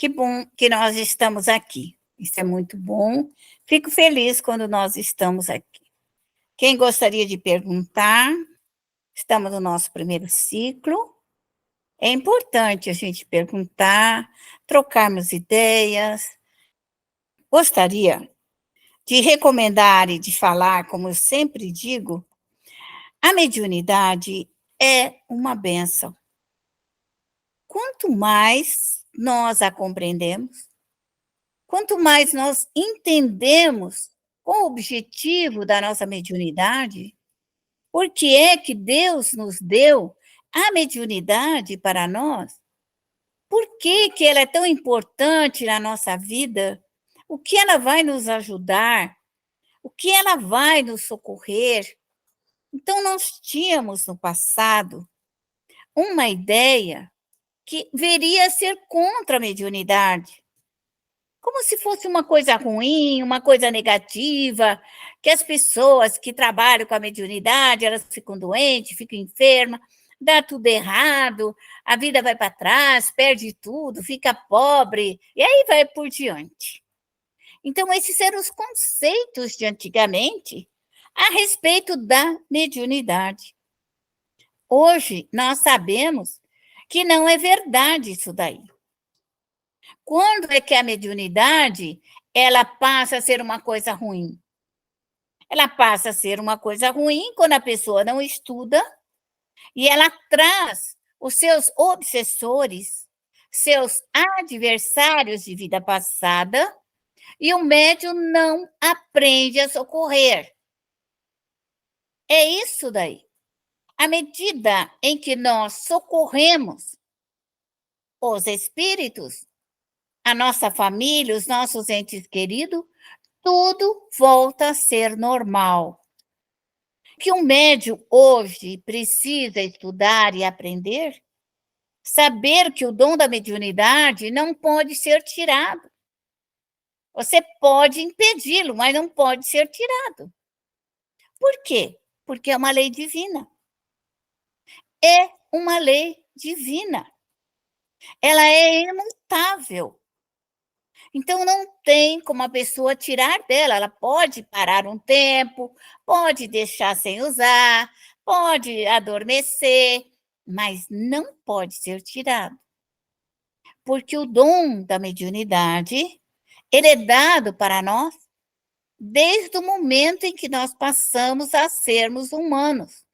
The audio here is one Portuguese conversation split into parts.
Que bom que nós estamos aqui. Isso é muito bom. Fico feliz quando nós estamos aqui. Quem gostaria de perguntar? Estamos no nosso primeiro ciclo. É importante a gente perguntar, trocarmos ideias. Gostaria de recomendar e de falar, como eu sempre digo, a mediunidade é uma bênção. Quanto mais nós a compreendemos, quanto mais nós entendemos qual o objetivo da nossa mediunidade, por que é que Deus nos deu a mediunidade para nós, por que que ela é tão importante na nossa vida, o que ela vai nos ajudar, o que ela vai nos socorrer. Então, nós tínhamos no passado uma ideia que veria ser contra a mediunidade, como se fosse uma coisa ruim, uma coisa negativa, que as pessoas que trabalham com a mediunidade, elas ficam doentes, ficam enfermas, dá tudo errado, a vida vai para trás, perde tudo, fica pobre, e aí vai por diante. Então, esses eram os conceitos de antigamente a respeito da mediunidade. Hoje, nós sabemos que não é verdade isso daí. Quando é que a mediunidade ela passa a ser uma coisa ruim? Ela passa a ser uma coisa ruim quando a pessoa não estuda e ela traz os seus obsessores, seus adversários de vida passada, e o médium não aprende a socorrer. É isso daí. À medida em que nós socorremos os espíritos, a nossa família, os nossos entes queridos, tudo volta a ser normal. Que um médium hoje precisa estudar e aprender, saber que o dom da mediunidade não pode ser tirado. Você pode impedi-lo, mas não pode ser tirado. Por quê? Porque é uma lei divina. É uma lei divina. Ela é imutável. Então, não tem como a pessoa tirar dela. Ela pode parar um tempo, pode deixar sem usar, pode adormecer, mas não pode ser tirado. Porque o dom da mediunidade, ele é dado para nós desde o momento em que nós passamos a sermos humanos.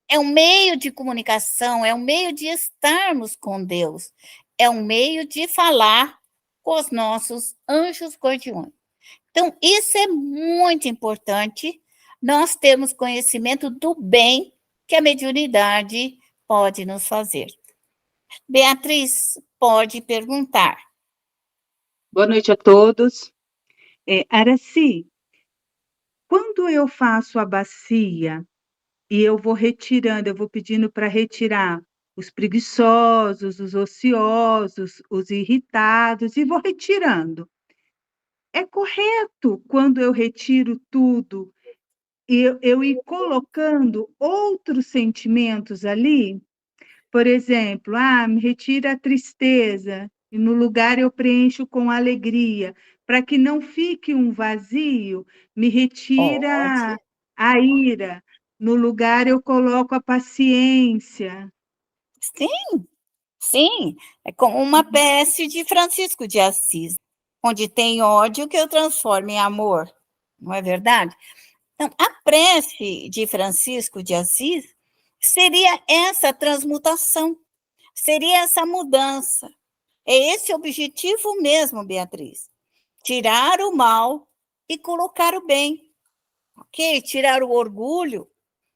É um meio de comunicação, é um meio de estarmos com Deus, é um meio de falar com os nossos anjos guardiões. Então, isso é muito importante, nós temos conhecimento do bem que a mediunidade pode nos fazer. Beatriz, pode perguntar. Boa noite a todos. Araci, quando eu faço a bacia e eu vou retirando, eu vou pedindo para retirar os preguiçosos, os ociosos, os irritados, e vou retirando. É correto quando eu retiro tudo eu ir colocando outros sentimentos ali? Por exemplo, me retira a tristeza, e no lugar eu preencho com alegria, para que não fique um vazio, me Pode. retira a ira, no lugar eu coloco a paciência. Sim, sim, é como uma peça de Francisco de Assis, onde tem ódio que eu transformo em amor, não é verdade? Então, a prece de Francisco de Assis seria essa transmutação, seria essa mudança. É esse o objetivo mesmo, Beatriz. Tirar o mal e colocar o bem, ok? Tirar o orgulho,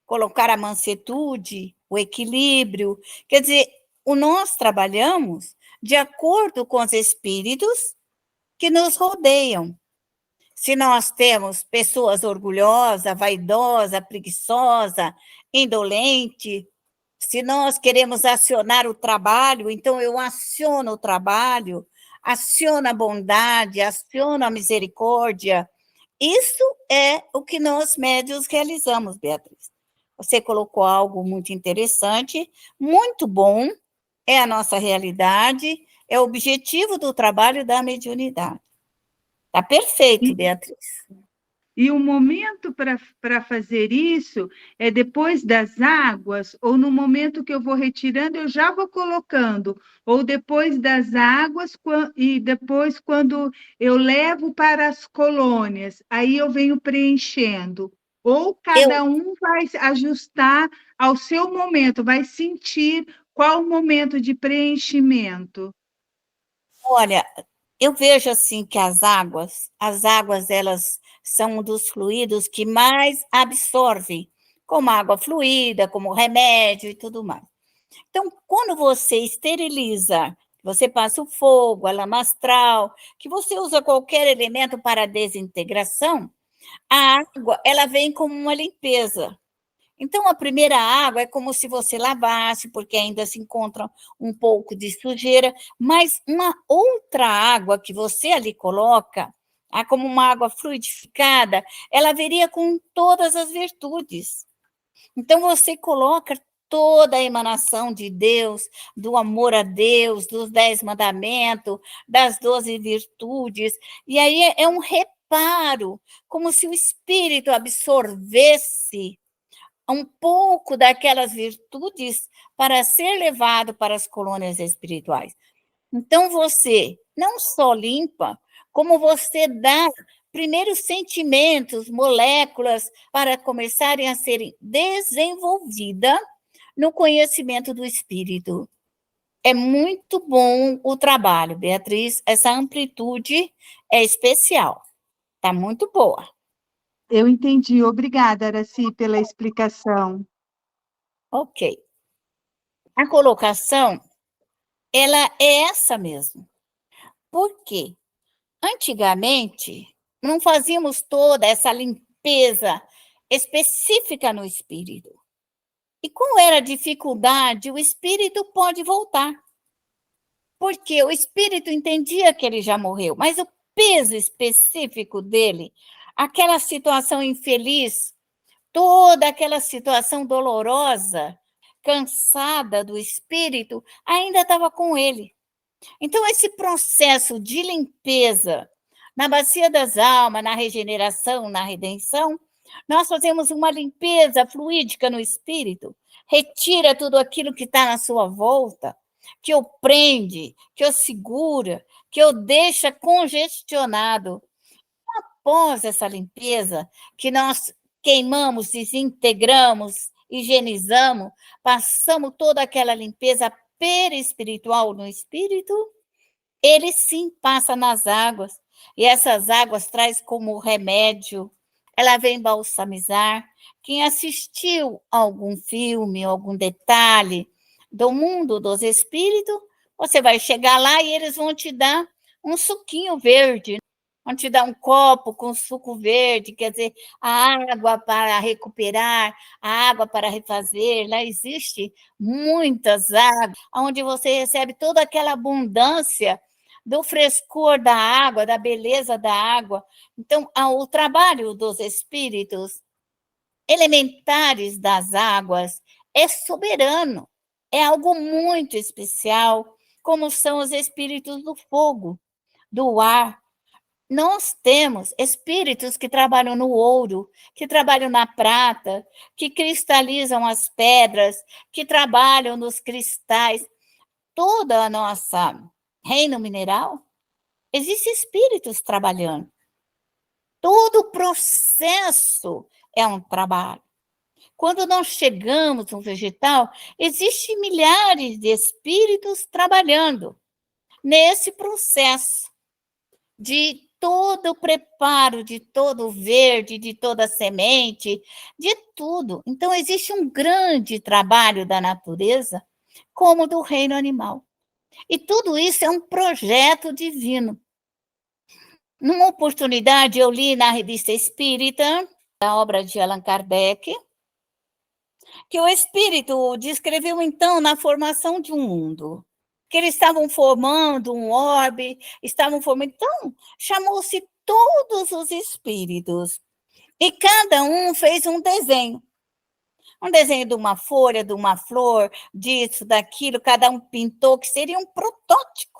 colocar a mansetude, o equilíbrio. Quer dizer, nós trabalhamos de acordo com os espíritos que nos rodeiam. Se nós temos pessoas orgulhosas, vaidosas, preguiçosa, indolente, se nós queremos acionar o trabalho, então eu aciono o trabalho, aciono a bondade, aciono a misericórdia. Isso é o que nós médios realizamos, Beatriz. Você colocou algo muito interessante, muito bom, é a nossa realidade, É o objetivo do trabalho da mediunidade. Está perfeito, E, Beatriz. e o momento para fazer isso é depois das águas, ou no momento que eu vou retirando, eu já vou colocando, ou depois das águas, e depois quando eu levo para as colônias, aí eu venho preenchendo. Ou cada Eu, um vai ajustar ao seu momento, vai sentir qual o momento de preenchimento. olha, eu vejo assim que as águas elas são um dos fluidos que mais absorvem, como água fluida, como remédio e tudo mais. Então, quando você esteriliza, você passa o fogo, a lama astral, que você usa qualquer elemento para desintegração, a água, ela vem como uma limpeza. Então, a primeira água é como se você lavasse, porque ainda se encontra um pouco de sujeira, mas uma outra água que você ali coloca, como uma água fluidificada, ela viria com todas as virtudes. Então, você coloca toda a emanação de Deus, do amor a Deus, dos 10 mandamentos, das 12 virtudes, e aí é um reparo, como se o Espírito absorvesse um pouco daquelas virtudes para ser levado para as colônias espirituais. Então, você não só limpa, como você dá primeiros sentimentos, moléculas, para começarem a serem desenvolvidas no conhecimento do espírito. É muito bom o trabalho, Beatriz. Essa amplitude é especial. Está muito boa. Eu entendi. Obrigada, Araci, pela explicação. Ok. A colocação, ela é essa mesmo. Por quê? Antigamente, não fazíamos toda essa limpeza específica no espírito. E qual era a dificuldade? O espírito pode voltar. Porque o espírito entendia que ele já morreu, mas o peso específico dele, aquela situação infeliz, toda aquela situação dolorosa, cansada do espírito, ainda estava com ele. Então, esse processo de limpeza na bacia das almas, na regeneração, na redenção, nós fazemos uma limpeza fluídica no espírito, retira tudo aquilo que está na sua volta, que o prende, que o segura, que o deixa congestionado. Após essa limpeza, que nós queimamos, desintegramos, higienizamos, passamos toda aquela limpeza perispiritual no espírito, ele sim passa nas águas, e essas águas traz como remédio, ela vem balsamizar. Quem assistiu a algum filme, algum detalhe do mundo dos espíritos, você vai chegar lá e eles vão te dar um suquinho verde, vão te dar um copo com suco verde, quer dizer, a água para recuperar, a água para refazer. Lá existe muitas águas, onde você recebe toda aquela abundância do frescor da água, da beleza da água. Então, o trabalho dos espíritos elementares das águas é soberano, é algo muito especial, como são os espíritos do fogo, do ar. Nós temos espíritos que trabalham no ouro, que trabalham na prata, que cristalizam as pedras, que trabalham nos cristais. Toda a nossa reino mineral, existem espíritos trabalhando. Todo o processo é um trabalho. Quando nós chegamos no vegetal, existem milhares de espíritos trabalhando nesse processo de todo o preparo, de todo o verde, de toda a semente, de tudo. Então, existe um grande trabalho da natureza, como do reino animal. E tudo isso é um projeto divino. Numa oportunidade, eu li na Revista Espírita, a obra de Allan Kardec, que o espírito descreveu, então, na formação de um mundo, que eles estavam formando um orbe, estavam formando. Então, chamou-se todos os espíritos, e cada um fez um desenho. Um desenho de uma folha, de uma flor, disso, daquilo, cada um pintou, que seria um protótipo.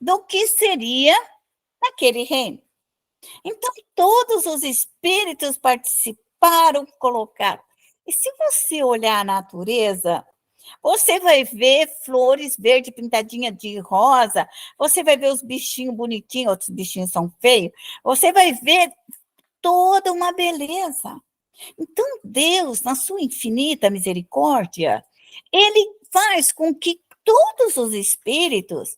do que seria naquele reino. Então, todos os espíritos participaram, colocaram. E se você olhar a natureza, você vai ver flores verde pintadinha de rosa, você vai ver os bichinhos bonitinhos, outros bichinhos são feios, você vai ver toda uma beleza. Então, Deus, na sua infinita misericórdia, ele faz com que todos os espíritos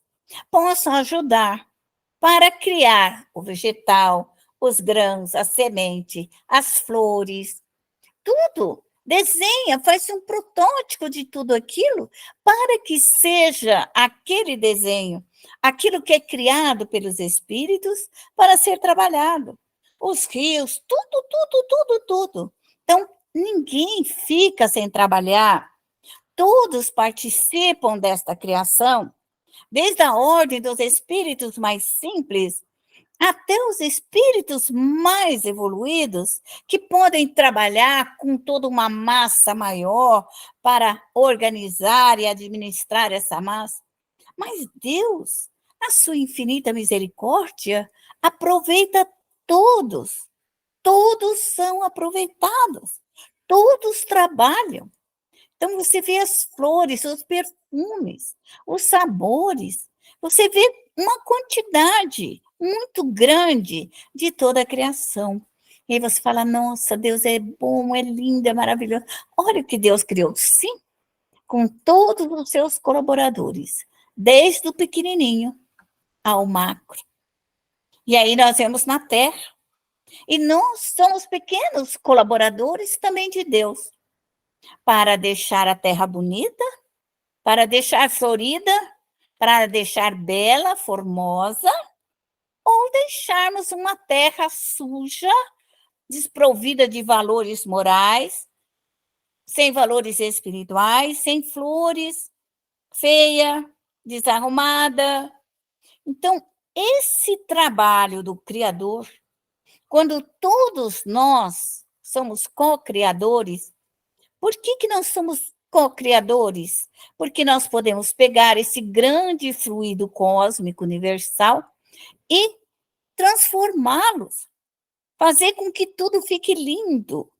possam ajudar para criar o vegetal, os grãos, a semente, as flores, tudo. Desenha, faz um protótipo de tudo aquilo para que seja aquele desenho, aquilo que é criado pelos espíritos para ser trabalhado. Os rios, tudo, tudo, tudo, tudo. Então, ninguém fica sem trabalhar. Todos participam desta criação, desde a ordem dos espíritos mais simples até os espíritos mais evoluídos, que podem trabalhar com toda uma massa maior para organizar e administrar essa massa. Mas Deus, na sua infinita misericórdia, aproveita todos. Todos são aproveitados. Todos trabalham. Então, você vê as flores, os perfumes, os sabores. Você vê uma quantidade muito grande de toda a criação. E aí você fala, nossa, Deus é bom, é lindo, é maravilhoso. Olha o que Deus criou, sim, com todos os seus colaboradores, desde o pequenininho ao macro. E aí nós vemos na Terra. E nós somos pequenos colaboradores também de Deus, para deixar a Terra bonita, para deixar florida, para deixar bela, formosa, ou deixarmos uma terra suja, desprovida de valores morais, sem valores espirituais, sem flores, feia, desarrumada. Então, esse trabalho do Criador, quando todos nós somos co-criadores, por que nós somos co-criadores? Porque nós podemos pegar esse grande fluido cósmico universal e transformá-los, fazer com que tudo fique lindo.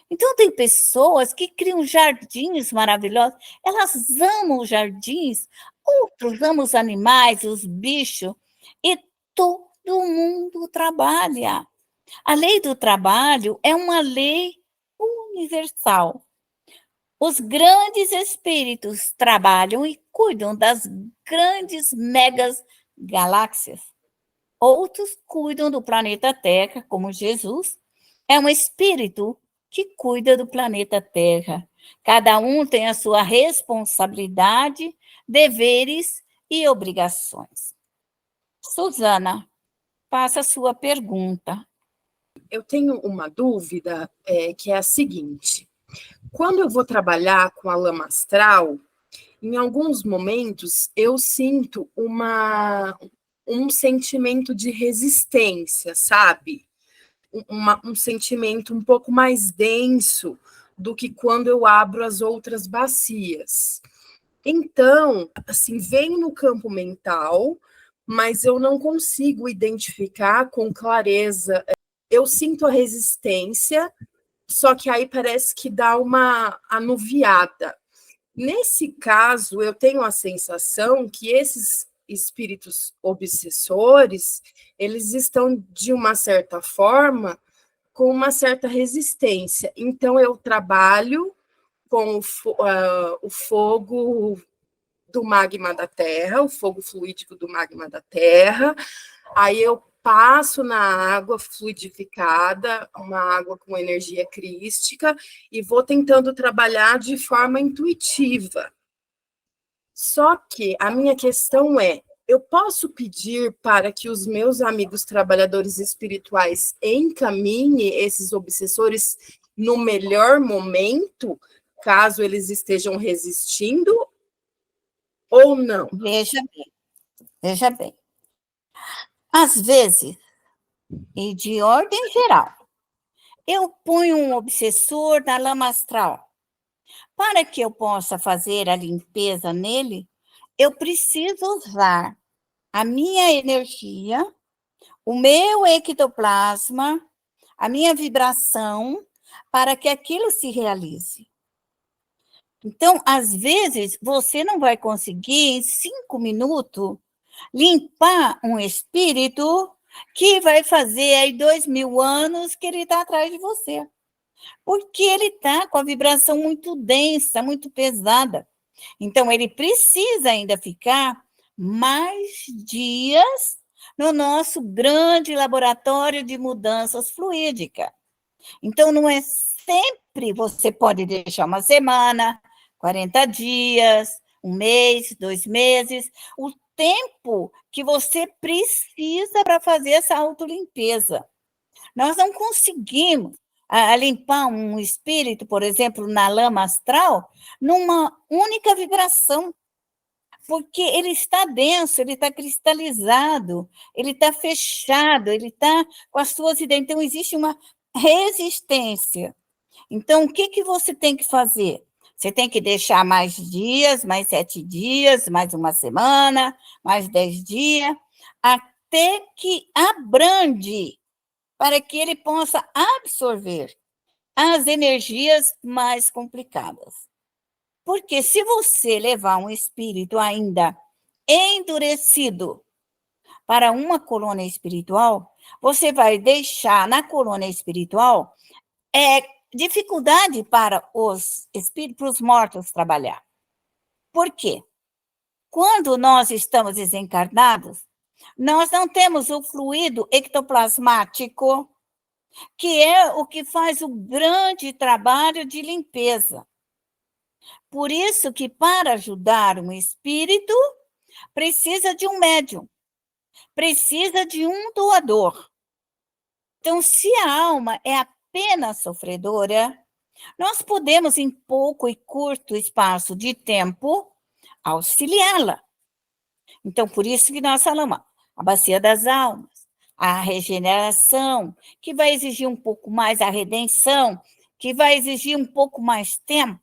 Então, tem pessoas que criam jardins maravilhosos, elas amam os jardins, outros amam os animais, os bichos, e todo mundo trabalha. A lei do trabalho é uma lei universal. Os grandes espíritos trabalham e cuidam das grandes megas galáxias. Outros cuidam do planeta Terra, como Jesus. É um espírito que cuida do planeta Terra. Cada um tem a sua responsabilidade, deveres e obrigações. Suzana, faça a sua pergunta. Eu tenho uma dúvida, que é a seguinte. Quando eu vou trabalhar com a lama astral, em alguns momentos eu sinto um sentimento de resistência, sabe? Um sentimento um pouco mais denso do que quando eu abro as outras bacias. Então, assim, vem no campo mental, mas eu não consigo identificar com clareza. Eu sinto a resistência, só que aí parece que dá uma anuviada. Nesse caso, eu tenho a sensação que esses espíritos obsessores, eles estão, de uma certa forma, com uma certa resistência. Então, eu trabalho com o fogo do magma da Terra, o fogo fluídico do magma da Terra, aí eu passo na água fluidificada, uma água com energia crística, e vou tentando trabalhar de forma intuitiva. Só que a minha questão é, eu posso pedir para que os meus amigos trabalhadores espirituais encaminhem esses obsessores no melhor momento, caso eles estejam resistindo, ou não? Veja bem. Às vezes, e de ordem geral, eu ponho um obsessor na lama astral. Para que eu possa fazer a limpeza nele, eu preciso usar a minha energia, o meu ectoplasma, a minha vibração, para que aquilo se realize. Então, às vezes, você não vai conseguir, em 5 minutos, limpar um espírito que vai fazer aí 2000 anos que ele está atrás de você. Porque ele está com a vibração muito densa, muito pesada. Então, ele precisa ainda ficar mais dias no nosso grande laboratório de mudanças fluídicas. Então, não é sempre você pode deixar uma semana, 40 dias, 1 mês, 2 meses, o tempo que você precisa para fazer essa autolimpeza. Nós não conseguimos limpar um espírito, por exemplo, na lama astral, numa única vibração, porque ele está denso, ele está cristalizado, ele está fechado, ele está com as suas ideias. Então, existe uma resistência. Então, o que você tem que fazer? Você tem que deixar mais dias, mais 7 dias, mais 1 semana, mais 10 dias, até que abrande, para que ele possa absorver as energias mais complicadas. Porque se você levar um espírito ainda endurecido para uma colônia espiritual, você vai deixar na colônia espiritual dificuldade para os espíritos, para os mortos trabalhar. Por quê? Quando nós estamos desencarnados, nós não temos o fluido ectoplasmático, que é o que faz o grande trabalho de limpeza. Por isso que, para ajudar um espírito, precisa de um médium, precisa de um doador. Então, se a alma é apenas sofredora, nós podemos, em pouco e curto espaço de tempo, auxiliá-la. Então, por isso que nós falamos, a bacia das almas, a regeneração, que vai exigir um pouco mais a redenção, que vai exigir um pouco mais tempo.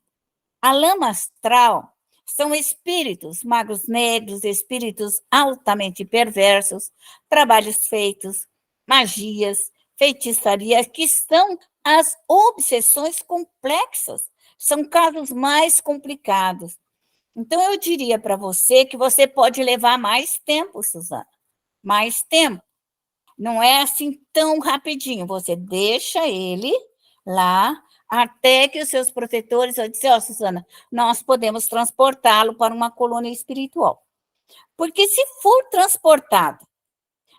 A lama astral são espíritos magos negros, espíritos altamente perversos, trabalhos feitos, magias, feitiçaria, que são as obsessões complexas, são casos mais complicados. Então, eu diria para você que você pode levar mais tempo, Suzana, mais tempo. Não é assim tão rapidinho, você deixa ele lá até que os seus protetores vão dizer, Suzana, nós podemos transportá-lo para uma colônia espiritual. Porque se for transportado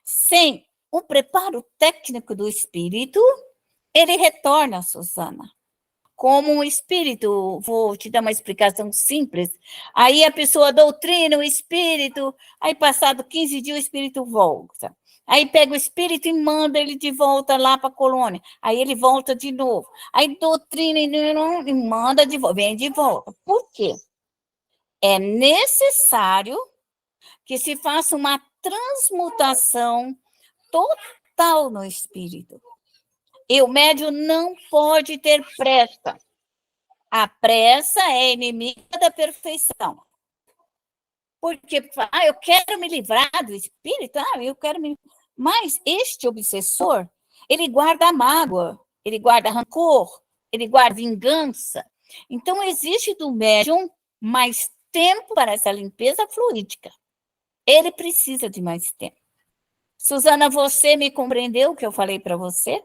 sem o preparo técnico do espírito, ele retorna, Suzana, como um espírito. Vou te dar uma explicação simples. Aí a pessoa doutrina o espírito, aí passado 15 dias o espírito volta. Aí pega o espírito e manda ele de volta lá para a colônia. Aí ele volta de novo. Aí doutrina e manda de volta, vem de volta. Por quê? É necessário que se faça uma transmutação total no espírito. E o médium não pode ter pressa. A pressa é inimiga da perfeição. Porque, eu quero me livrar do espírito, eu quero me... Mas este obsessor, ele guarda mágoa, ele guarda rancor, ele guarda vingança. Então, existe do médium mais tempo para essa limpeza fluídica. Ele precisa de mais tempo. Suzana, você me compreendeu o que eu falei para você?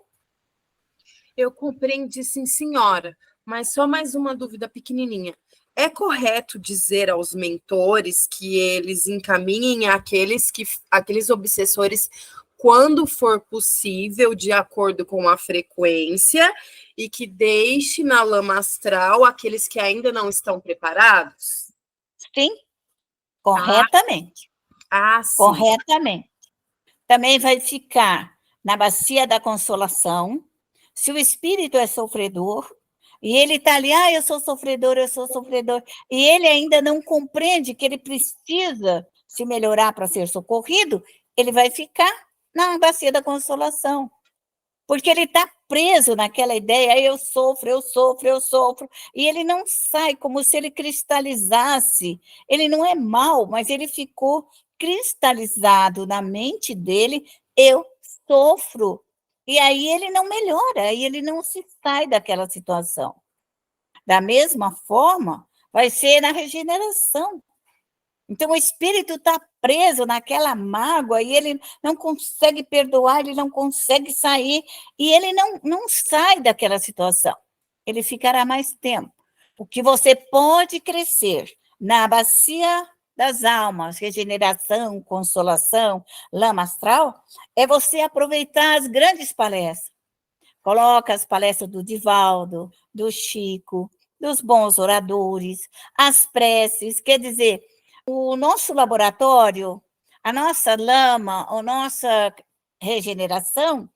Eu compreendi, sim, senhora, mas só mais uma dúvida pequenininha. É correto dizer aos mentores que eles encaminhem aqueles obsessores quando for possível, de acordo com a frequência, e que deixe na lama astral aqueles que ainda não estão preparados? Sim, corretamente. Sim. Corretamente. Também vai ficar na bacia da consolação. Se o espírito é sofredor, e ele está ali, eu sou sofredor, e ele ainda não compreende que ele precisa se melhorar para ser socorrido, ele vai ficar na bacia da consolação. Porque ele está preso naquela ideia, eu sofro, e ele não sai, como se ele cristalizasse. Ele não é mau, mas ele ficou cristalizado na mente dele, eu sofro. E aí ele não melhora, aí ele não se sai daquela situação. Da mesma forma, vai ser na regeneração. Então, o espírito está preso naquela mágoa e ele não consegue perdoar, ele não consegue sair, e ele não sai daquela situação. Ele ficará mais tempo. O que você pode crescer na bacia das almas, regeneração, consolação, lama astral, é você aproveitar as grandes palestras. Coloca as palestras do Divaldo, do Chico, dos bons oradores, as preces, quer dizer, o nosso laboratório, a nossa lama, a nossa regeneração,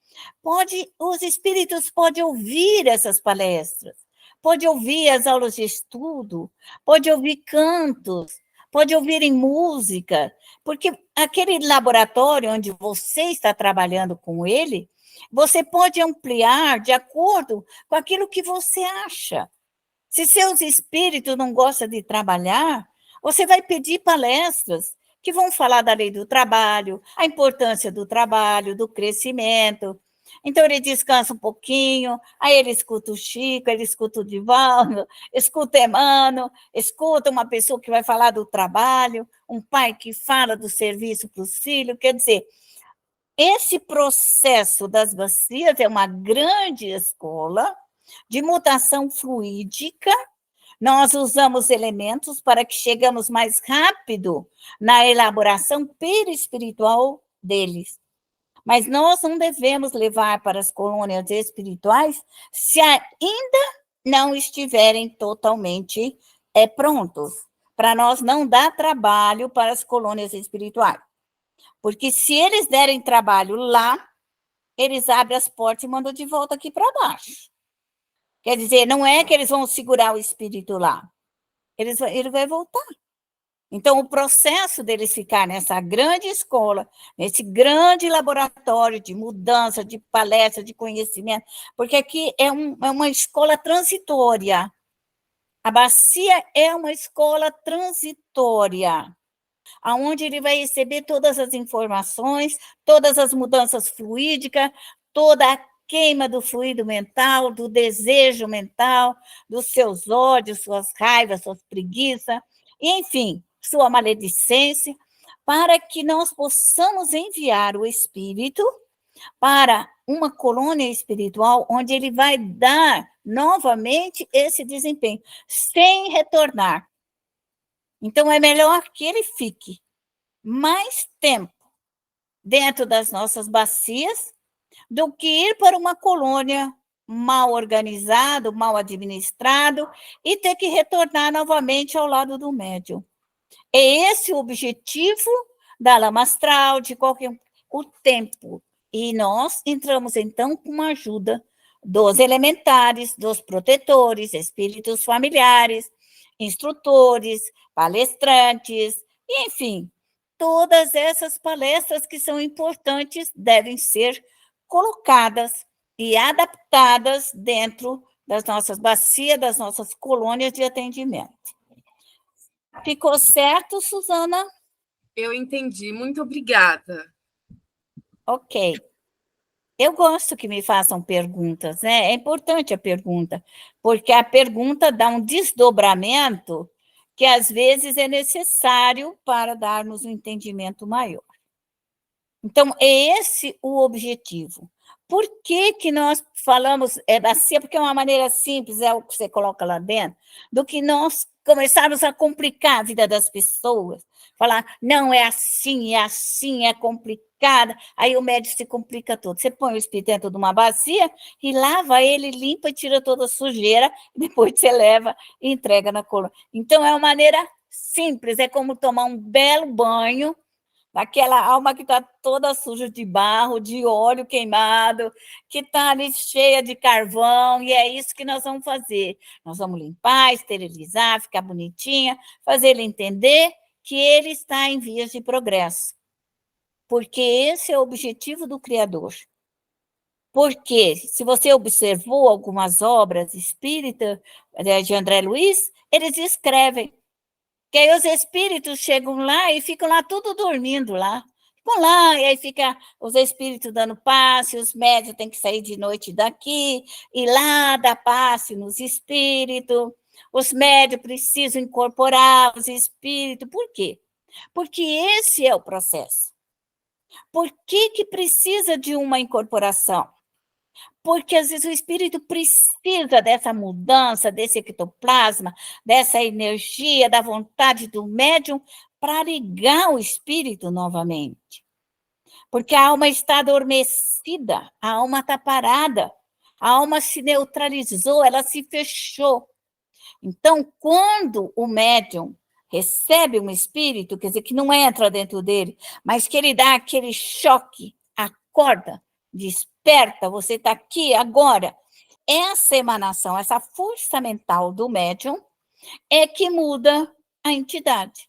os espíritos podem ouvir essas palestras, pode ouvir as aulas de estudo, pode ouvir cantos, pode ouvir em música, porque aquele laboratório onde você está trabalhando com ele, você pode ampliar de acordo com aquilo que você acha. Se seus espíritos não gostam de trabalhar, você vai pedir palestras que vão falar da lei do trabalho, a importância do trabalho, do crescimento. Então, ele descansa um pouquinho, aí ele escuta o Chico, ele escuta o Divaldo, escuta Emmanuel, escuta uma pessoa que vai falar do trabalho, um pai que fala do serviço para os filhos. Quer dizer, esse processo das bacias é uma grande escola de mutação fluídica. Nós usamos elementos para que chegamos mais rápido na elaboração perispiritual deles. Mas nós não devemos levar para as colônias espirituais se ainda não estiverem totalmente prontos. Para nós não dar trabalho para as colônias espirituais. Porque se eles derem trabalho lá, eles abrem as portas e mandam de volta aqui para baixo. Quer dizer, não é que eles vão segurar o espírito lá. Ele vai voltar. Então, o processo deles ficar nessa grande escola, nesse grande laboratório de mudança, de palestra, de conhecimento, porque aqui é uma escola transitória. A bacia é uma escola transitória, onde ele vai receber todas as informações, todas as mudanças fluídicas, toda a queima do fluido mental, do desejo mental, dos seus ódios, suas raivas, suas preguiças, enfim, sua maledicência, para que nós possamos enviar o espírito para uma colônia espiritual, onde ele vai dar novamente esse desempenho, sem retornar. Então, é melhor que ele fique mais tempo dentro das nossas bacias do que ir para uma colônia mal organizado, mal administrado e ter que retornar novamente ao lado do médium. É esse o objetivo da lama astral, de o tempo. E nós entramos, então, com a ajuda dos elementares, dos protetores, espíritos familiares, instrutores, palestrantes, enfim, todas essas palestras que são importantes devem ser colocadas e adaptadas dentro das nossas bacias, das nossas colônias de atendimento. Ficou certo, Suzana? Eu entendi. Muito obrigada. Ok. Eu gosto que me façam perguntas, né? É importante a pergunta, porque a pergunta dá um desdobramento que às vezes é necessário para darmos um entendimento maior. Então, é esse o objetivo. Por que que nós falamos bacia? Porque é uma maneira simples, é o que você coloca lá dentro, do que nós começarmos a complicar a vida das pessoas. Falar, não, é assim, é complicada. Aí o médico se complica todo. Você põe o espírito dentro de uma bacia e lava ele, limpa e tira toda a sujeira, e depois você leva e entrega na colônia. Então, é uma maneira simples, é como tomar um belo banho daquela alma que está toda suja de barro, de óleo queimado, que está ali cheia de carvão, e é isso que nós vamos fazer. Nós vamos limpar, esterilizar, ficar bonitinha, fazer ele entender que ele está em vias de progresso. Porque esse é o objetivo do Criador. Porque, se você observou algumas obras espíritas de André Luiz, eles escrevem Que aí os espíritos chegam lá e ficam lá tudo dormindo lá. Ficam lá, e aí fica os espíritos dando passe, os médios têm que sair de noite daqui, e lá dar passe nos espíritos. Os médios precisam incorporar os espíritos. Por quê? Porque esse é o processo. Por que precisa de uma incorporação? Porque às vezes o espírito precisa dessa mudança, desse ectoplasma, dessa energia, da vontade do médium para ligar o espírito novamente. Porque a alma está adormecida, a alma está parada, a alma se neutralizou, ela se fechou. Então, quando o médium recebe um espírito, quer dizer, que não entra dentro dele, mas que ele dá aquele choque, acorda, desperta, você está aqui agora. Essa emanação, essa força mental do médium é que muda a entidade.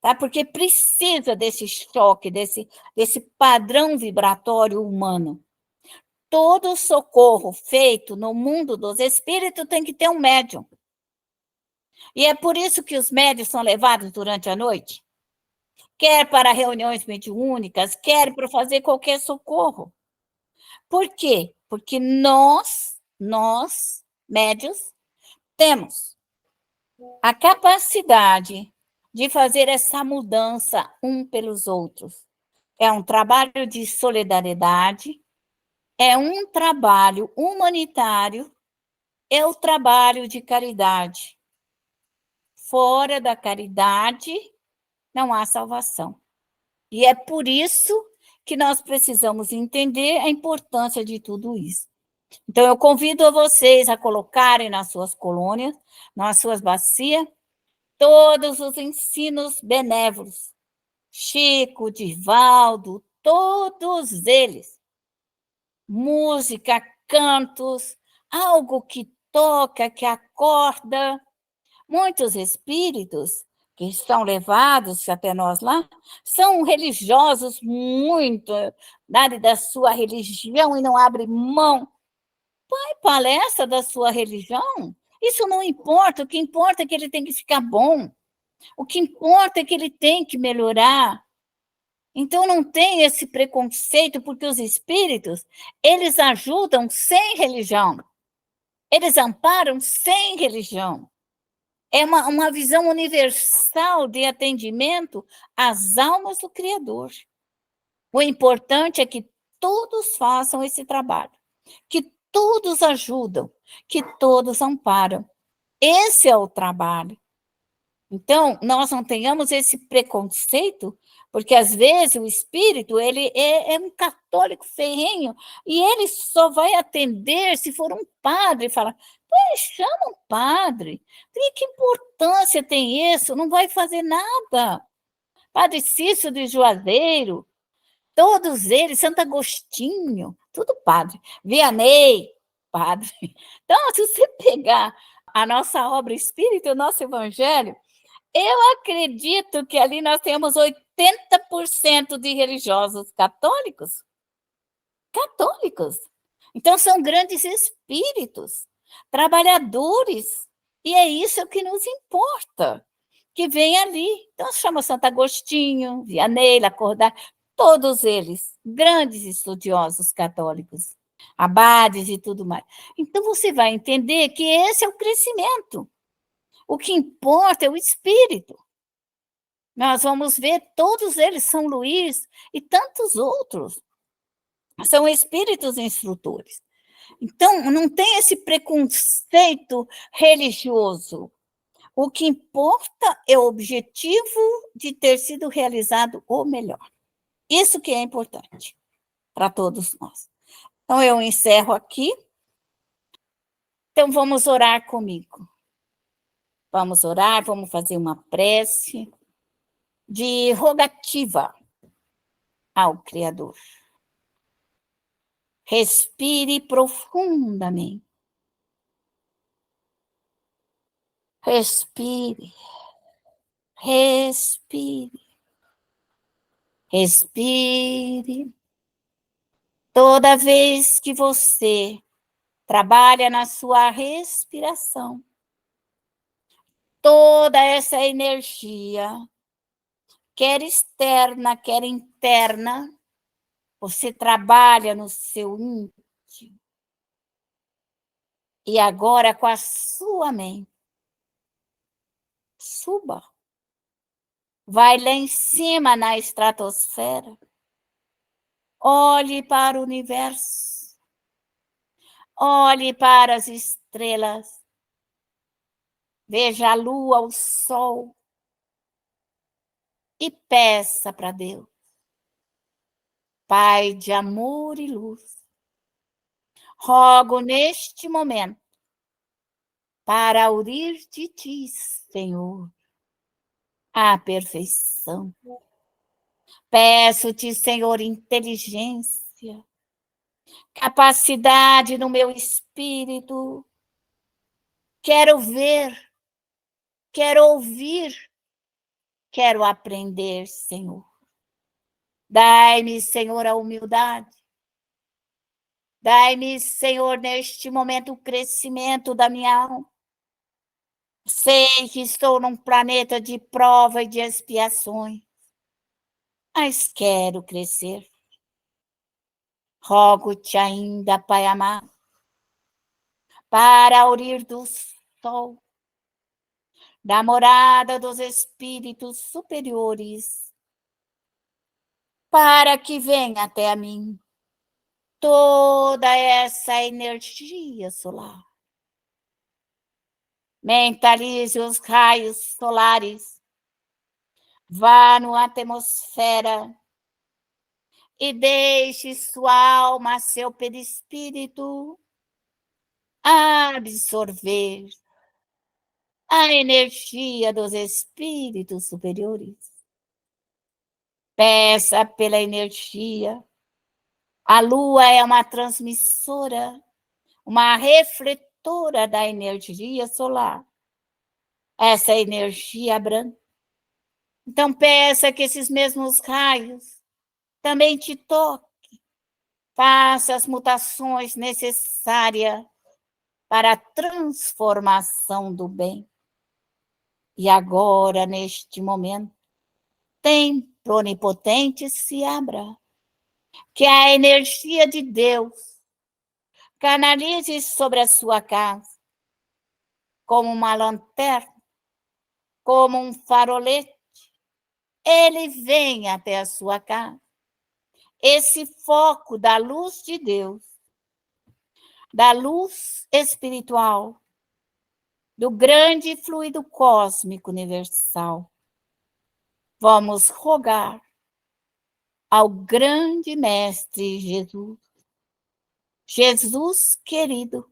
Tá? Porque precisa desse choque, desse padrão vibratório humano. Todo socorro feito no mundo dos espíritos tem que ter um médium. E é por isso que os médios são levados durante a noite, quer para reuniões mediúnicas, quer para fazer qualquer socorro. Por quê? Porque nós, médios, temos a capacidade de fazer essa mudança um pelos outros. É um trabalho de solidariedade, é um trabalho humanitário, é o trabalho de caridade. Fora da caridade, não há salvação. E é por isso que nós precisamos entender a importância de tudo isso. Então, eu convido a vocês a colocarem nas suas colônias, nas suas bacias, todos os ensinos benévolos. Chico, Divaldo, todos eles. Música, cantos, algo que toca, que acorda. Muitos espíritos que são levados até nós lá são religiosos muito, da sua religião e não abrem mão. Vai palestra da sua religião, isso não importa, o que importa é que ele tem que ficar bom, o que importa é que ele tem que melhorar. Então não tem esse preconceito, porque os espíritos, eles ajudam sem religião, eles amparam sem religião. É uma visão universal de atendimento às almas do Criador. O importante é que todos façam esse trabalho, que todos ajudam, que todos amparam. Esse é o trabalho. Então, nós não tenhamos esse preconceito, porque às vezes o espírito ele é um católico ferrenho e ele só vai atender se for um padre. Fala, chama um padre. Que importância tem isso? Não vai fazer nada. Padre Cício de Juazeiro, todos eles, Santo Agostinho, tudo padre. Vianney, padre. Então, se você pegar a nossa obra espírita, o nosso evangelho, eu acredito que ali nós temos 80% de religiosos católicos. Católicos. Então, são grandes espíritos, trabalhadores. E é isso que nos importa, que vem ali. Então, chama Santo Agostinho, Vianney, Lacordaire, todos eles, grandes estudiosos católicos, abades e tudo mais. Então, você vai entender que esse é o crescimento. O que importa é o espírito. Nós vamos ver, todos eles, São Luís e tantos outros, são espíritos instrutores. Então, não tem esse preconceito religioso. O que importa é o objetivo de ter sido realizado o melhor. Isso que é importante para todos nós. Então, eu encerro aqui. Então, vamos orar comigo. Vamos orar, vamos fazer uma prece de rogativa ao Criador. Respire profundamente. Respire. Respire. Respire. Toda vez que você trabalha na sua respiração, toda essa energia, quer externa, quer interna, você trabalha no seu íntimo. E agora, com a sua mente, suba. Vai lá em cima na estratosfera. Olhe para o universo. Olhe para as estrelas. Veja a lua, o sol. E peça para Deus. Pai de amor e luz, rogo neste momento para aurir de ti, Senhor, a perfeição. Peço-te, Senhor, inteligência, capacidade no meu espírito. Quero ver, quero ouvir, quero aprender, Senhor. Dai-me, Senhor, a humildade. Dai-me, Senhor, neste momento o crescimento da minha alma. Sei que estou num planeta de prova e de expiações, mas quero crescer. Rogo-te ainda, Pai amado, para aurir do sol, da morada dos espíritos superiores, para que venha até a mim toda essa energia solar. Mentalize os raios solares, vá na atmosfera e deixe sua alma, seu perispírito, absorver a energia dos espíritos superiores. Peça pela energia. A lua é uma transmissora, uma refletora da energia solar. Essa energia branca. Então, peça que esses mesmos raios também te toquem. Faça as mutações necessárias para a transformação do bem. E agora, neste momento, templo onipotente se abra. Que a energia de Deus canalize sobre a sua casa, como uma lanterna, como um farolete. Ele vem até a sua casa. Esse foco da luz de Deus, da luz espiritual, do grande fluido cósmico universal. Vamos rogar ao grande Mestre Jesus. Jesus querido,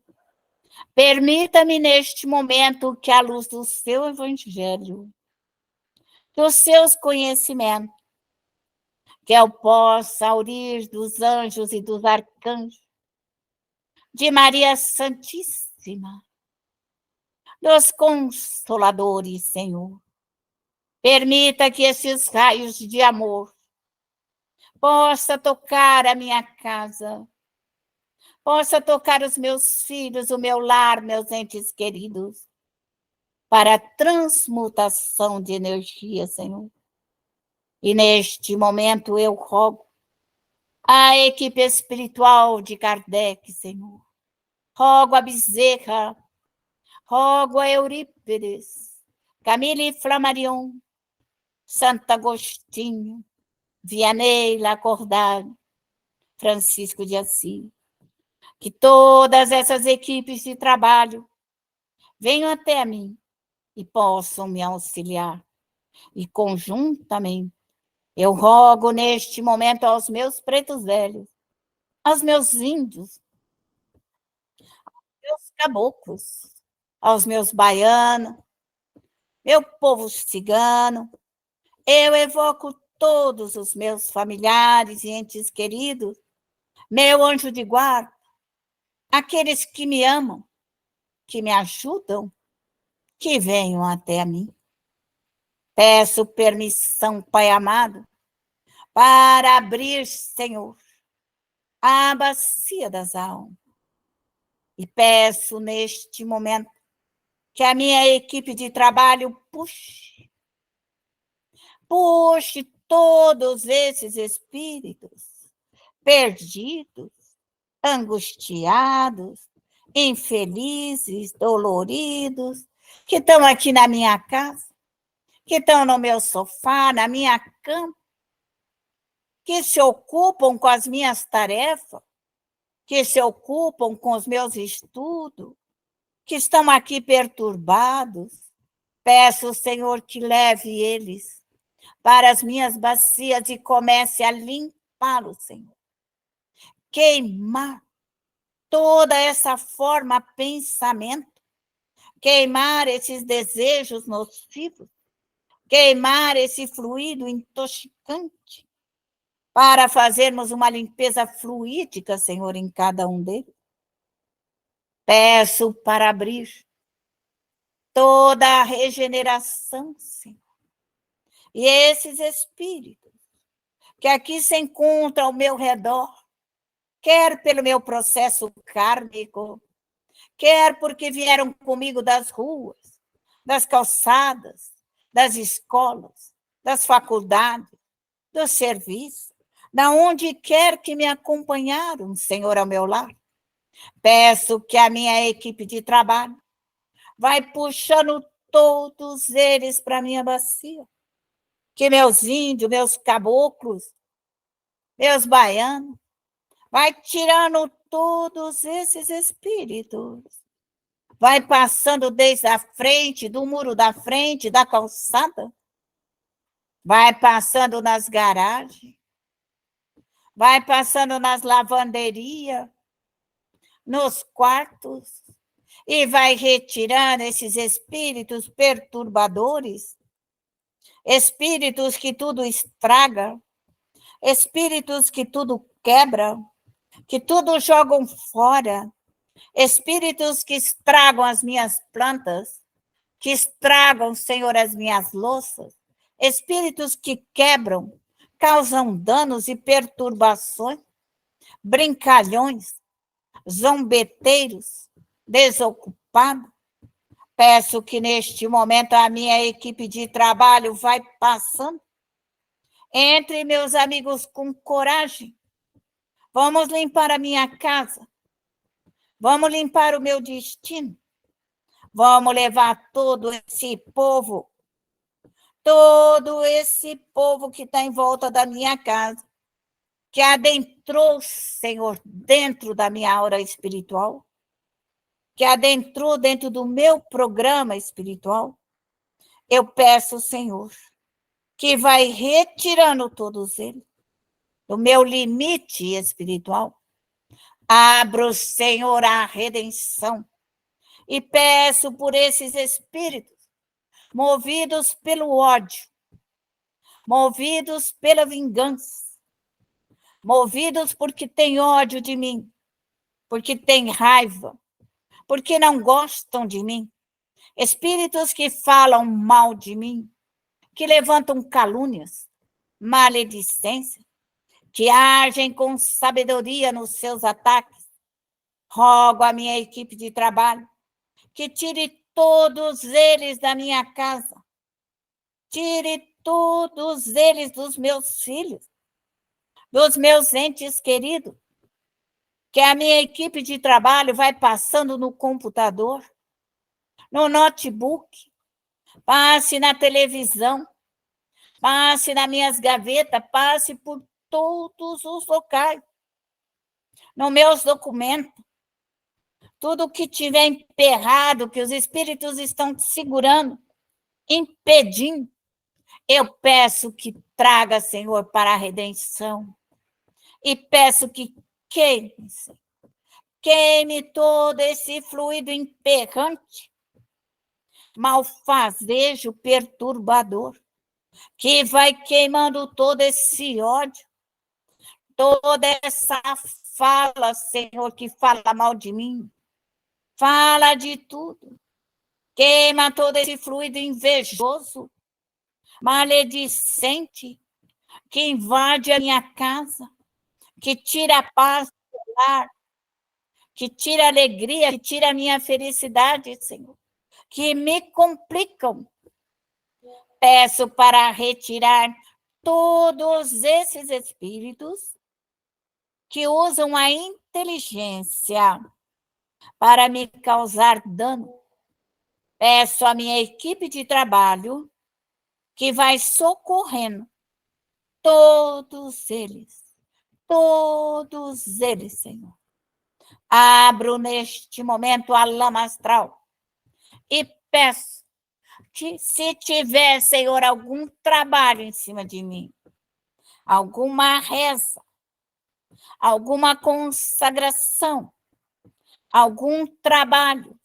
permita-me neste momento que a luz do seu evangelho, dos seus conhecimentos, que eu possa aurir dos anjos e dos arcanjos, de Maria Santíssima, dos consoladores, Senhor. Permita que esses raios de amor possa tocar a minha casa, possa tocar os meus filhos, o meu lar, meus entes queridos, para a transmutação de energia, Senhor. E neste momento eu rogo a equipe espiritual de Kardec, Senhor. Rogo a Bezerra, rogo a Eurípides, Camille Flammarion, Santo Agostinho, Vianney Lacordaire, Francisco de Assis. Que todas essas equipes de trabalho venham até mim e possam me auxiliar. E conjuntamente, eu rogo neste momento aos meus pretos velhos, aos meus índios, aos meus caboclos, aos meus baianos, meu povo cigano. Eu evoco todos os meus familiares e entes queridos, meu anjo de guarda, aqueles que me amam, que me ajudam, que venham até mim. Peço permissão, Pai amado, para abrir, Senhor, a bacia das almas. E peço neste momento que a minha equipe de trabalho puxe todos esses espíritos perdidos, angustiados, infelizes, doloridos, que estão aqui na minha casa, que estão no meu sofá, na minha cama, que se ocupam com as minhas tarefas, que se ocupam com os meus estudos, que estão aqui perturbados. Peço, Senhor, que leve eles para as minhas bacias e comece a limpá-los, Senhor. Queimar toda essa forma pensamento, queimar esses desejos nocivos, queimar esse fluido intoxicante, para fazermos uma limpeza fluídica, Senhor, em cada um deles. Peço para abrir toda a regeneração, Senhor. E esses espíritos que aqui se encontram ao meu redor, quer pelo meu processo kármico, quer porque vieram comigo das ruas, das calçadas, das escolas, das faculdades, do serviço, da onde quer que me acompanharam, Senhor, ao meu lar. Peço que a minha equipe de trabalho vai puxando todos eles para a minha bacia. Que meus índios, meus caboclos, meus baianos, vai tirando todos esses espíritos. Vai passando desde a frente, do muro da frente, da calçada. Vai passando nas garagens. Vai passando nas lavanderias, nos quartos, e vai retirando esses espíritos perturbadores, espíritos que tudo estraga, espíritos que tudo quebra, que tudo jogam fora, espíritos que estragam as minhas plantas, que estragam, Senhor, as minhas louças, espíritos que quebram, causam danos e perturbações, brincalhões, zombeteiros, desocupados. Peço que neste momento a minha equipe de trabalho vai passando entre meus amigos com coragem. Vamos limpar a minha casa. Vamos limpar o meu destino. Vamos levar todo esse povo que está em volta da minha casa, que adentrou, Senhor, dentro da minha aura espiritual, que adentrou dentro do meu programa espiritual. Eu peço, Senhor, que vai retirando todos eles do meu limite espiritual. Abro, Senhor, a redenção e peço por esses espíritos movidos pelo ódio, movidos pela vingança, movidos porque têm ódio de mim, porque têm raiva, porque não gostam de mim, espíritos que falam mal de mim, que levantam calúnias, maledicência, que agem com sabedoria nos seus ataques. Rogo à minha equipe de trabalho que tire todos eles da minha casa, tire todos eles dos meus filhos, dos meus entes queridos, que a minha equipe de trabalho vai passando no computador, no notebook, passe na televisão, passe nas minhas gavetas, passe por todos os locais, nos meus documentos, tudo que tiver emperrado, que os espíritos estão segurando, impedindo, eu peço que traga, Senhor, para a redenção. E peço que queime todo esse fluido emperrante, malfazejo perturbador, que vai queimando todo esse ódio, toda essa fala, Senhor, que fala mal de mim, fala de tudo, queima todo esse fluido invejoso, maledicente, que invade a minha casa, que tira a paz do lar, que tira a alegria, que tira a minha felicidade, Senhor, que me complicam. Peço para retirar todos esses espíritos que usam a inteligência para me causar dano. Peço à minha equipe de trabalho que vai socorrendo todos eles, Senhor. Abro neste momento a lama astral e peço que, se tiver, Senhor, algum trabalho em cima de mim, alguma reza, alguma consagração, algum trabalho,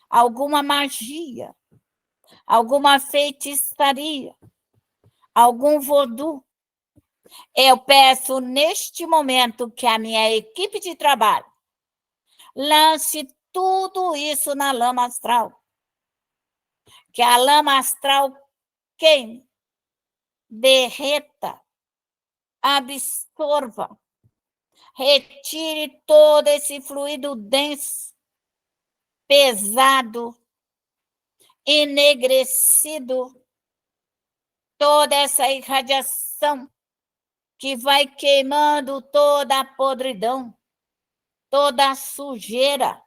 alguma magia, alguma feitiçaria, algum vodu, eu peço neste momento que a minha equipe de trabalho lance tudo isso na lama astral. Que a lama astral queime, derreta, absorva, retire todo esse fluido denso, pesado, enegrecido, toda essa irradiação que vai queimando toda a podridão, toda a sujeira,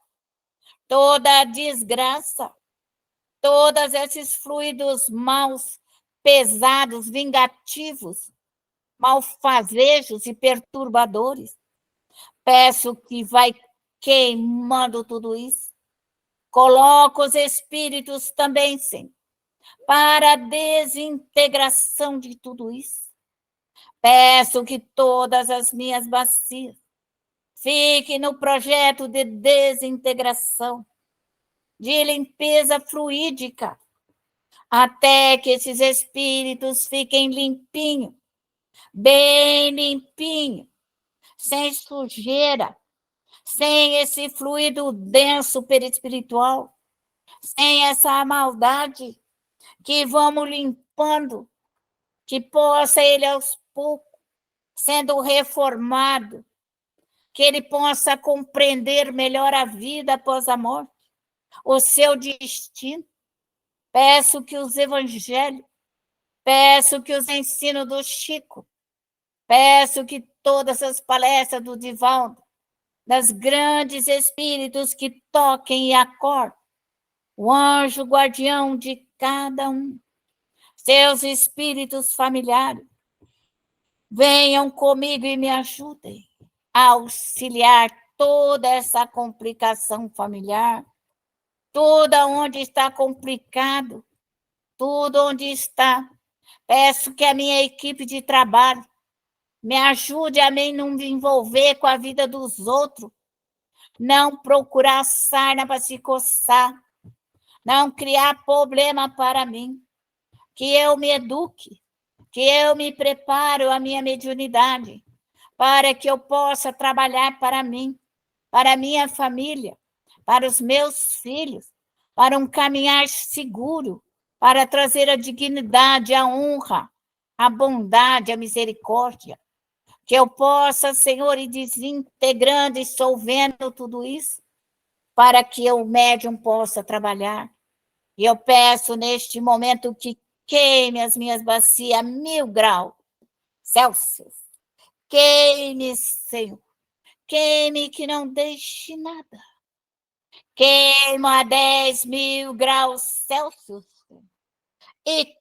toda a desgraça, todos esses fluidos maus, pesados, vingativos, malfazejos e perturbadores. Peço que vai queimando tudo isso. Coloco os espíritos também, Senhor, para a desintegração de tudo isso. Peço que todas as minhas bacias fiquem no projeto de desintegração, de limpeza fluídica, até que esses espíritos fiquem limpinhos, bem limpinhos, sem sujeira, sem esse fluido denso perispiritual, sem essa maldade, que vamos limpando, que possa ele aos poucos, sendo reformado, que ele possa compreender melhor a vida após a morte, o seu destino. Peço que os evangelhos, peço que os ensinos do Chico, peço que todas as palestras do Divaldo, das grandes espíritos que toquem e acordem, o anjo guardião de cada um, seus espíritos familiares, venham comigo e me ajudem a auxiliar toda essa complicação familiar, tudo onde está complicado, tudo onde está. Peço que a minha equipe de trabalho me ajude a mim não me envolver com a vida dos outros, não procurar sarna para se coçar, não criar problema para mim, que eu me eduque, que eu me preparo a minha mediunidade, para que eu possa trabalhar para mim, para a minha família, para os meus filhos, para um caminhar seguro, para trazer a dignidade, a honra, a bondade, a misericórdia, que eu possa, Senhor, ir desintegrando e dissolvendo tudo isso, para que o médium possa trabalhar. E eu peço neste momento que queime as minhas bacias a 1000 graus Celsius. Queime, Senhor. Queime que não deixe nada. Queima a 10.000 graus Celsius. E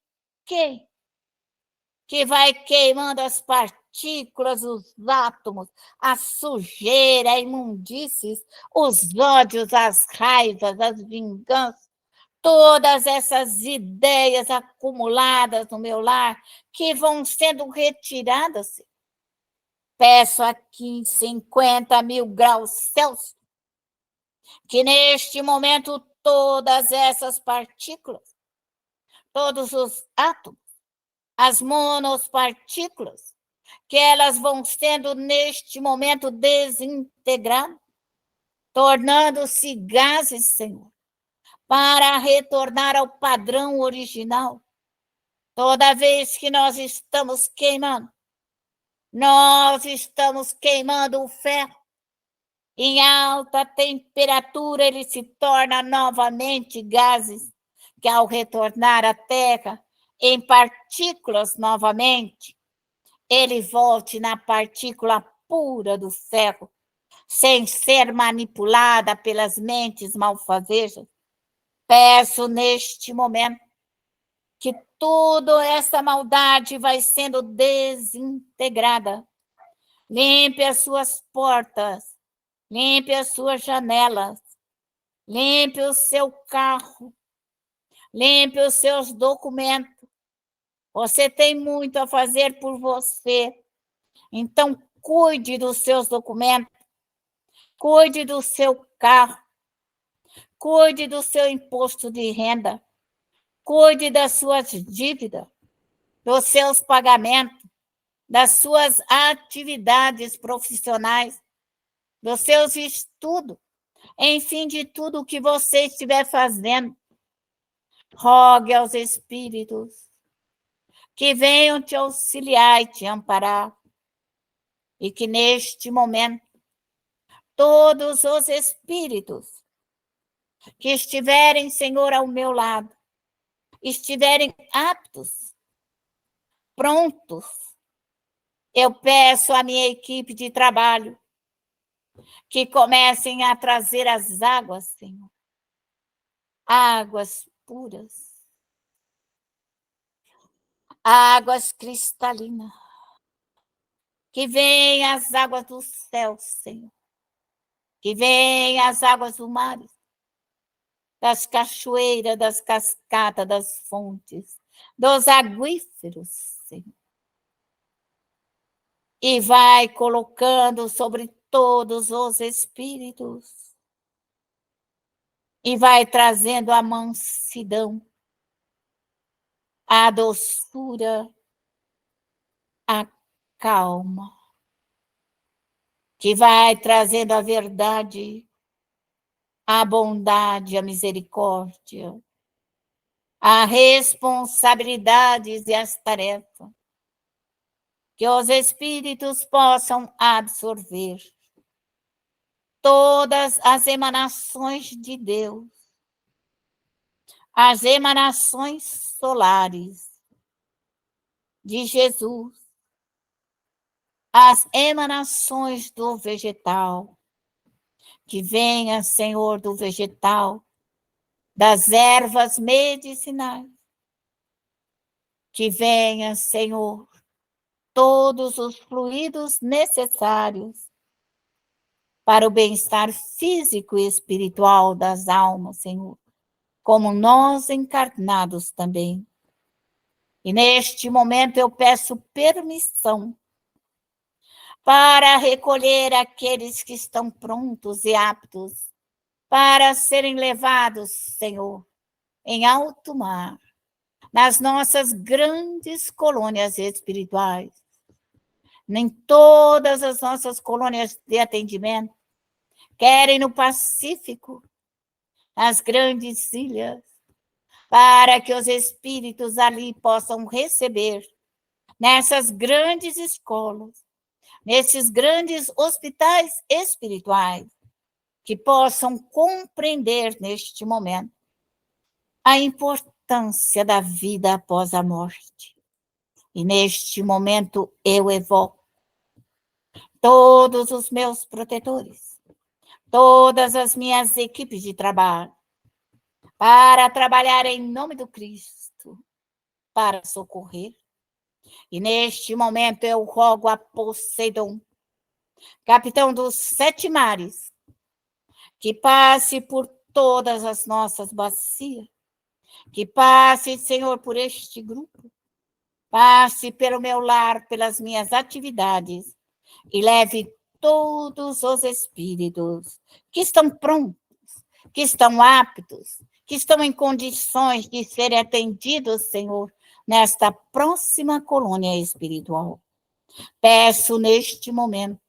que vai queimando as partículas, os átomos, a sujeira, a imundícies, os ódios, as raivas, as vinganças, todas essas ideias acumuladas no meu lar que vão sendo retiradas. Peço aqui em 50.000 graus Celsius que neste momento todas essas partículas, todos os átomos, as monospartículas, que elas vão sendo neste momento desintegradas, tornando-se gases, Senhor, para retornar ao padrão original. Toda vez que nós estamos queimando, nós estamos queimando o ferro, Em alta temperatura, ele se torna novamente gases, que ao retornar à Terra, em partículas novamente, ele volte na partícula pura do ferro, sem ser manipulada pelas mentes malfazejas. Peço neste momento que toda essa maldade vai sendo desintegrada. Limpe as suas portas, limpe as suas janelas, limpe o seu carro, limpe os seus documentos. Você tem muito a fazer por você. Então, cuide dos seus documentos, cuide do seu carro, cuide do seu imposto de renda, cuide das suas dívidas, dos seus pagamentos, das suas atividades profissionais, dos seus estudos, enfim, de tudo o que você estiver fazendo. Rogue aos espíritos que venham te auxiliar e te amparar, e que neste momento todos os espíritos que estiverem, Senhor, ao meu lado, estiverem aptos, prontos, eu peço à minha equipe de trabalho que comecem a trazer as águas, Senhor, águas puras, águas cristalinas, que venham as águas do céu, Senhor, que venham as águas do mar, das cachoeiras, das cascatas, das fontes, dos aquíferos, Senhor. E vai colocando sobre todos os espíritos e vai trazendo a mansidão, a doçura, a calma, que vai trazendo a verdade, a bondade, a misericórdia, a responsabilidades e as tarefas, que os espíritos possam absorver todas as emanações de Deus, as emanações solares de Jesus, as emanações do vegetal, que venha, Senhor, do vegetal, das ervas medicinais, que venha, Senhor, todos os fluidos necessários para o bem-estar físico e espiritual das almas, Senhor, como nós encarnados também. E neste momento eu peço permissão para recolher aqueles que estão prontos e aptos para serem levados, Senhor, em alto mar, nas nossas grandes colônias espirituais, em todas as nossas colônias de atendimento, querem no Pacífico, nas grandes ilhas, para que os espíritos ali possam receber, nessas grandes escolas, nesses grandes hospitais espirituais, que possam compreender neste momento a importância da vida após a morte. E neste momento eu evoco todos os meus protetores, todas as minhas equipes de trabalho, para trabalhar em nome do Cristo, para socorrer. E neste momento eu rogo a Poseidon, capitão dos 7 mares, que passe por todas as nossas bacias, que passe, Senhor, por este grupo, passe pelo meu lar, pelas minhas atividades, e leve todos os espíritos que estão prontos, que estão aptos, que estão em condições de serem atendidos, Senhor, nesta próxima colônia espiritual. Peço neste momento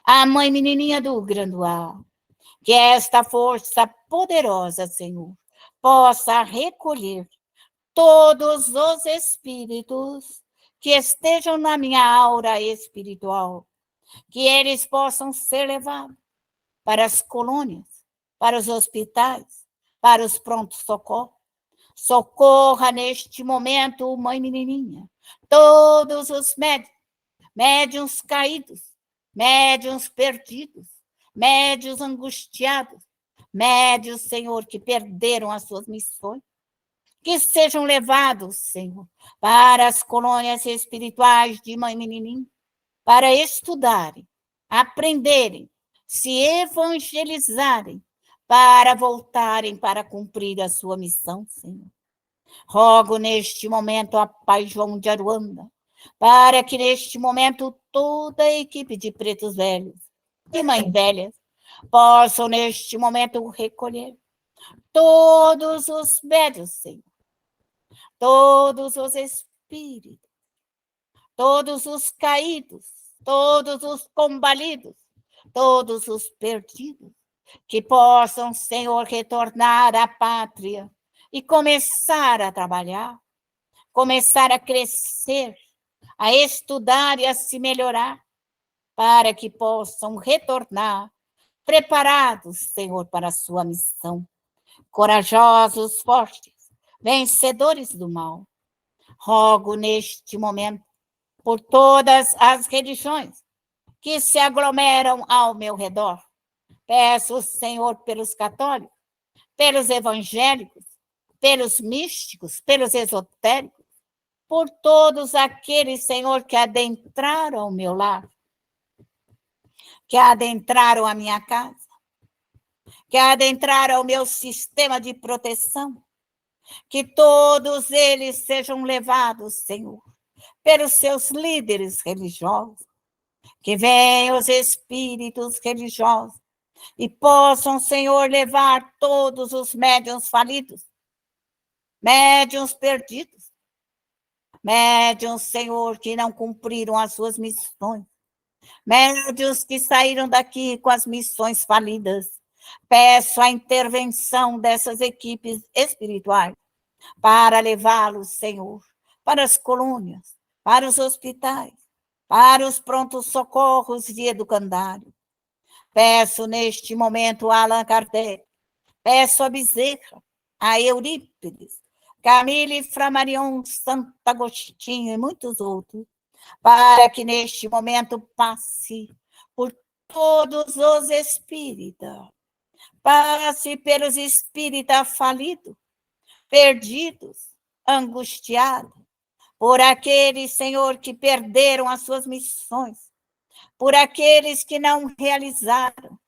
à Mãe Menininha do Grandual, que esta força poderosa, Senhor, possa recolher todos os espíritos que estejam na minha aura espiritual, que eles possam ser levados para as colônias, para os hospitais, para os prontos-socorros. Socorra neste momento, mãe menininha, todos os médiuns caídos, médiuns perdidos, médiuns angustiados, médiuns, Senhor, que perderam as suas missões, que sejam levados, Senhor, para as colônias espirituais de mãe menininha, para estudarem, aprenderem, se evangelizarem, para voltarem para cumprir a sua missão, Senhor. Rogo neste momento a Pai João de Aruanda, para que neste momento toda a equipe de pretos velhos e mães velhas possam neste momento recolher todos os médiuns, Senhor, todos os espíritos, todos os caídos, todos os combalidos, todos os perdidos, que possam, Senhor, retornar à pátria e começar a trabalhar, começar a crescer, a estudar e a se melhorar, para que possam retornar preparados, Senhor, para a sua missão, corajosos, fortes, vencedores do mal. Rogo neste momento por todas as religiões que se aglomeram ao meu redor. Peço, Senhor, pelos católicos, pelos evangélicos, pelos místicos, pelos esotéricos, por todos aqueles, Senhor, que adentraram o meu lar, que adentraram a minha casa, que adentraram o meu sistema de proteção, que todos eles sejam levados, Senhor, pelos seus líderes religiosos, que venham os espíritos religiosos e possam, Senhor, levar todos os médiuns falidos, médiuns perdidos, médiuns, Senhor, que não cumpriram as suas missões, médiuns que saíram daqui com as missões falidas. Peço a intervenção dessas equipes espirituais para levá-los, Senhor, para as colônias, para os hospitais, para os prontos-socorros de educandário. Peço neste momento a Allan Kardec, peço a Bezerra, a Eurípides, Camille Flammarion, Santo Agostinho e muitos outros, para que neste momento passe por todos os espíritas, passe pelos espíritas falidos, perdidos, angustiados, por aqueles, Senhor, que perderam as suas missões, por aqueles que não realizaram,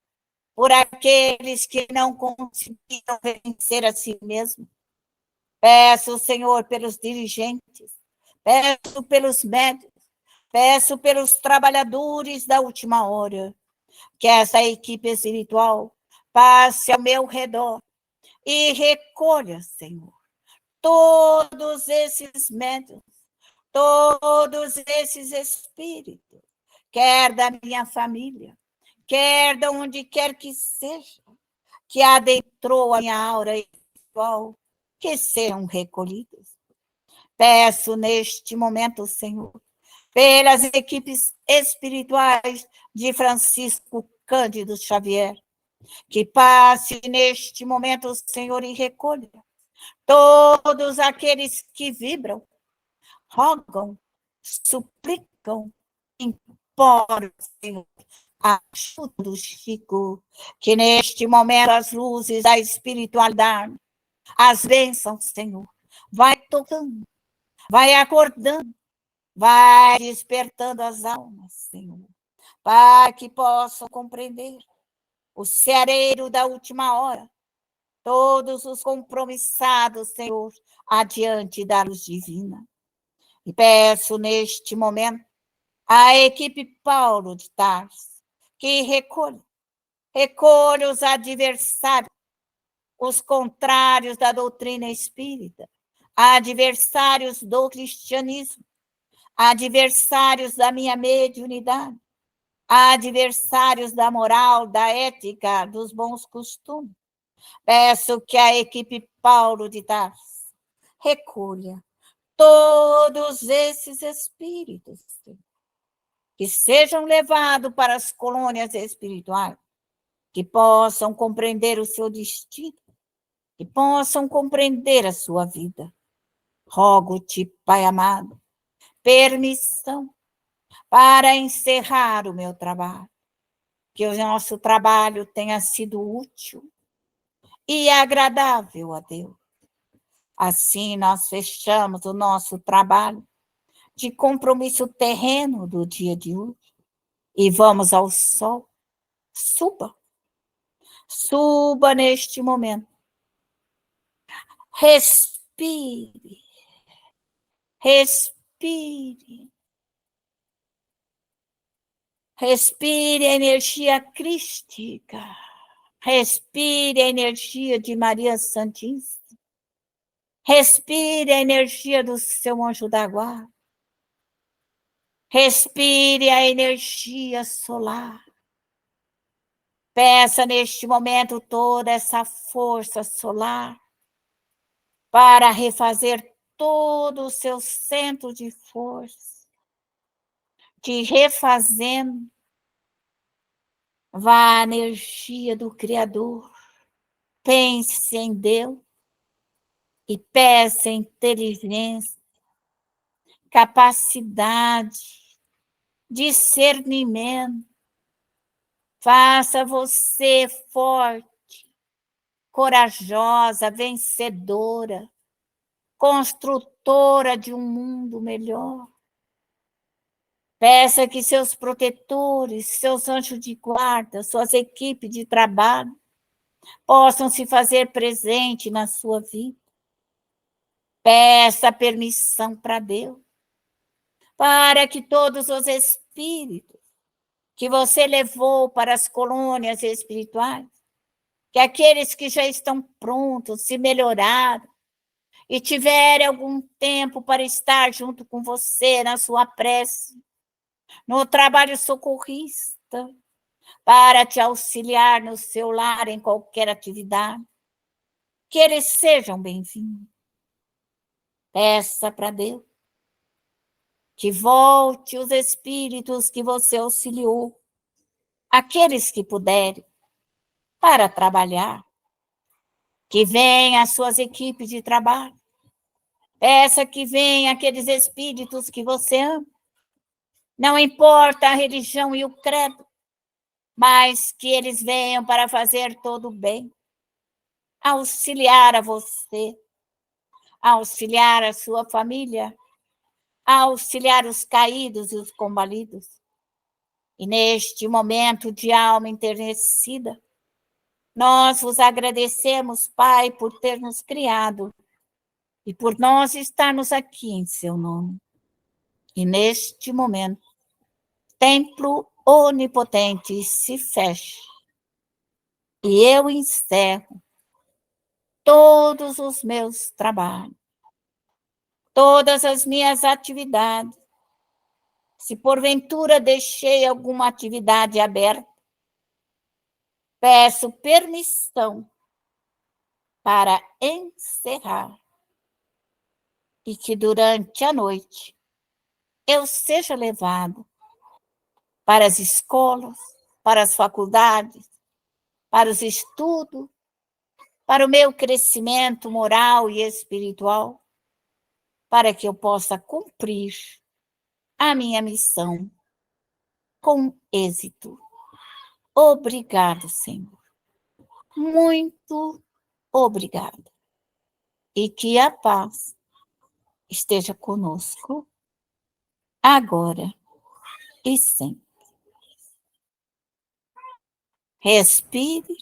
por aqueles que não conseguiram vencer a si mesmos. Peço, Senhor, pelos dirigentes, peço pelos médicos, peço pelos trabalhadores da última hora, que essa equipe espiritual passe ao meu redor e recolha, Senhor, todos esses médiuns, todos esses espíritos, quer da minha família, quer de onde quer que seja, que adentrou a minha aura espiritual, que sejam recolhidos. Peço neste momento, Senhor, pelas equipes espirituais de Francisco Cândido Xavier, que passe neste momento, Senhor, e recolha todos aqueles que vibram, rogam, suplicam, imploram, Senhor, a ajuda do Chico, que neste momento as luzes da espiritualidade, as bênçãos, Senhor, vai tocando, vai acordando, vai despertando as almas, Senhor, para que possam compreender o ceareiro da última hora, todos os compromissados, Senhor, adiante da luz divina. E peço neste momento a equipe Paulo de Tarso, que recolha os adversários, os contrários da doutrina espírita, adversários do cristianismo, adversários da minha mediunidade, adversários da moral, da ética, dos bons costumes. Peço que a equipe Paulo de Tarso recolha todos esses espíritos, que sejam levados para as colônias espirituais, que possam compreender o seu destino, que possam compreender a sua vida. Rogo-te, Pai amado, permissão para encerrar o meu trabalho, que o nosso trabalho tenha sido útil e agradável a Deus. Assim, nós fechamos o nosso trabalho de compromisso terreno do dia de hoje e vamos ao sol. Suba. Suba neste momento. Respire. Respire. Respire a energia crística. Respire a energia de Maria Santíssima. Respire a energia do seu anjo da guarda. Respire a energia solar. Peça neste momento toda essa força solar para refazer todo o seu centro de força, te refazendo. Vá a energia do Criador. Pense em Deus e peça inteligência, capacidade, discernimento. Faça você forte, corajosa, vencedora, construtora de um mundo melhor. Peça que seus protetores, seus anjos de guarda, suas equipes de trabalho possam se fazer presente na sua vida. Peça permissão para Deus, para que todos os espíritos que você levou para as colônias espirituais, que aqueles que já estão prontos, se melhoraram e tiverem algum tempo para estar junto com você na sua prece, no trabalho socorrista, para te auxiliar no seu lar em qualquer atividade, que eles sejam bem-vindos. Peça para Deus que volte os espíritos que você auxiliou, aqueles que puderem, para trabalhar, que venham as suas equipes de trabalho. Peça que venham aqueles espíritos que você ama. Não importa a religião e o credo, mas que eles venham para fazer todo o bem, auxiliar a você, auxiliar a sua família, auxiliar os caídos e os combalidos. E neste momento de alma enternecida, nós vos agradecemos, Pai, por ter nos criado e por nós estarmos aqui em seu nome. E neste momento, templo onipotente se fecha e eu encerro todos os meus trabalhos, todas as minhas atividades. Se porventura deixei alguma atividade aberta, peço permissão para encerrar e que durante a noite eu seja levado para as escolas, para as faculdades, para os estudos, para o meu crescimento moral e espiritual, para que eu possa cumprir a minha missão com êxito. Obrigado, Senhor. Muito obrigado. E que a paz esteja conosco, agora e sempre. Respire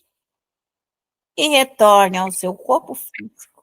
e retorne ao seu corpo físico.